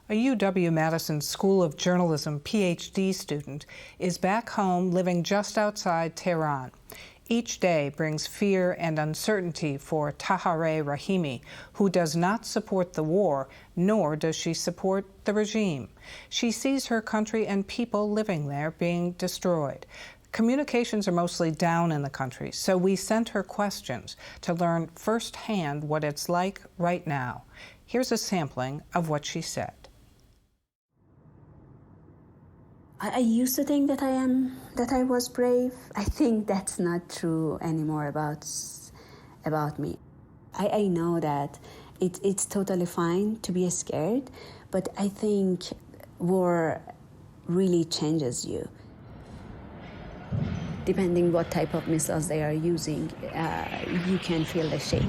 A UW-Madison School of Journalism PhD student is back home living just outside Tehran. Each day brings fear and uncertainty for Tahereh Rahimi, who does not support the war, nor does she support the regime. She sees her country and people living there being destroyed. Communications are mostly down in the country, so we sent her questions to learn firsthand what it's like right now. Here's a sampling of what she said. I used to think that I was brave. I think that's not true anymore about me. I know that it's totally fine to be scared, but I think war really changes you. Depending what type of missiles they are using, you can feel the shake.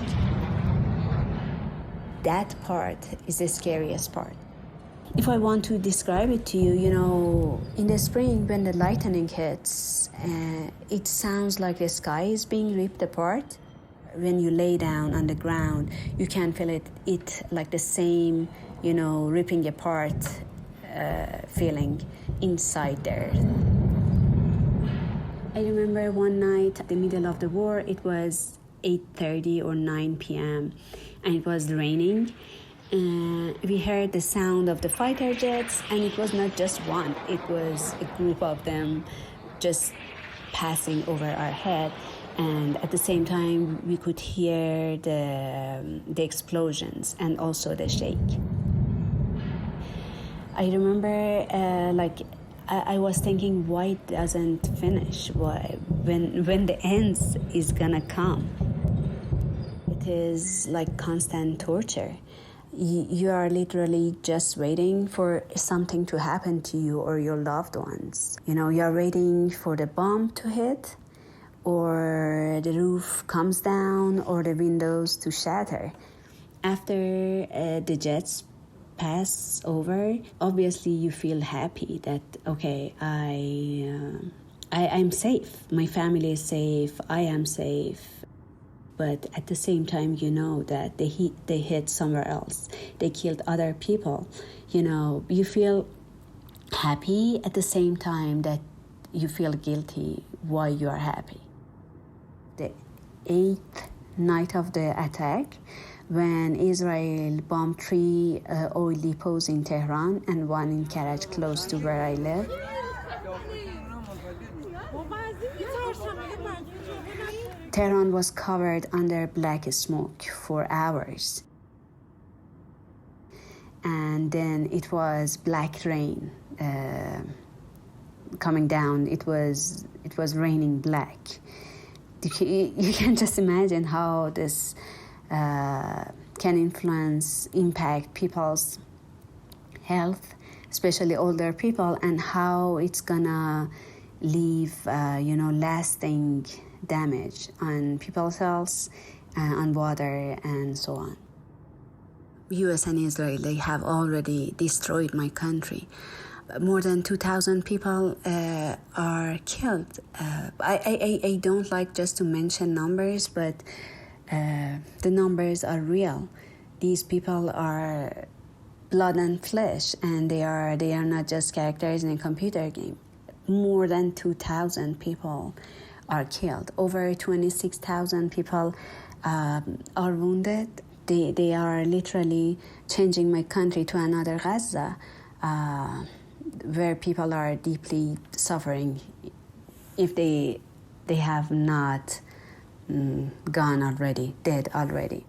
That part is the scariest part. If I want to describe it to you, in the spring when the lightning hits, it sounds like the sky is being ripped apart. When you lay down on the ground, you can feel it like the same, ripping apart feeling inside there. I remember one night, at the middle of the war, it was 8:30 or 9 p.m. and it was raining. We heard the sound of the fighter jets, and it was not just one, it was a group of them just passing over our head, and at the same time we could hear the explosions and also the shake. I remember I was thinking, why it doesn't finish? When the end is gonna come? It is like constant torture. You are literally just waiting for something to happen to you or your loved ones. You're waiting for the bomb to hit, or the roof comes down, or the windows to shatter. After the jets pass over, obviously you feel happy that, okay, I'm safe. My family is safe. I am safe. But at the same time, that they hit somewhere else. They killed other people. You feel happy at the same time that you feel guilty why you are happy. The 8th night of the attack, when Israel bombed 3 oil depots in Tehran and 1 in Karaj, close to where I live, Tehran was covered under black smoke for hours. And then it was black rain coming down. It was raining black. You can just imagine how this can impact people's health, especially older people, and how it's gonna leave lasting damage on people's health, on water, and so on. US and Israel, they have already destroyed my country. More than 2,000 people are killed. I don't like just to mention numbers, but the numbers are real. These people are blood and flesh, and they are not just characters in a computer game. More than 2,000 people are killed. Over 26,000 people are wounded. They are literally changing my country to another Gaza, where people are deeply suffering if they have not gone already, dead already.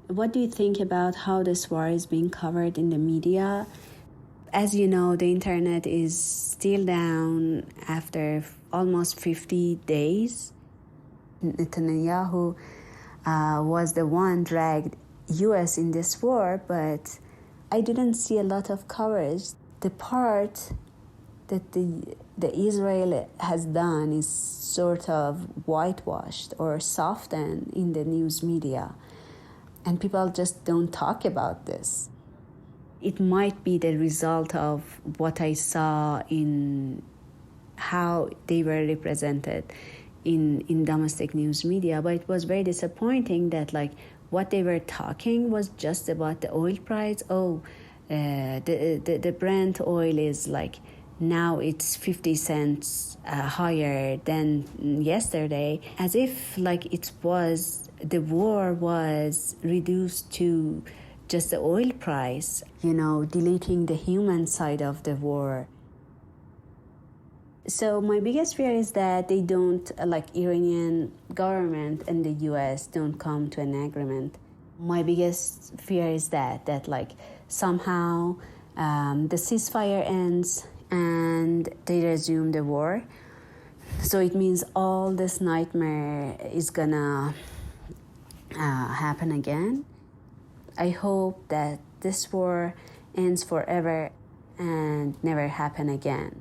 What do you think about how this war is being covered in the media? As you know, the internet is still down after almost 50 days. Netanyahu was the one dragged US in this war, but I didn't see a lot of coverage. The part that the Israel has done is sort of whitewashed or softened in the news media, and people just don't talk about this. It might be the result of what I saw in how they were represented in domestic news media, but it was very disappointing that what they were talking was just about the oil price. Oh, the Brent oil is like, now it's 50 cents higher than yesterday, as if like the war was reduced to just the oil price, deleting the human side of the war. So my biggest fear is that they don't, like Iranian government and the US don't come to an agreement. My biggest fear is that like somehow the ceasefire ends and they resume the war. So it means all this nightmare is gonna happen again. I hope that this war ends forever and never happen again.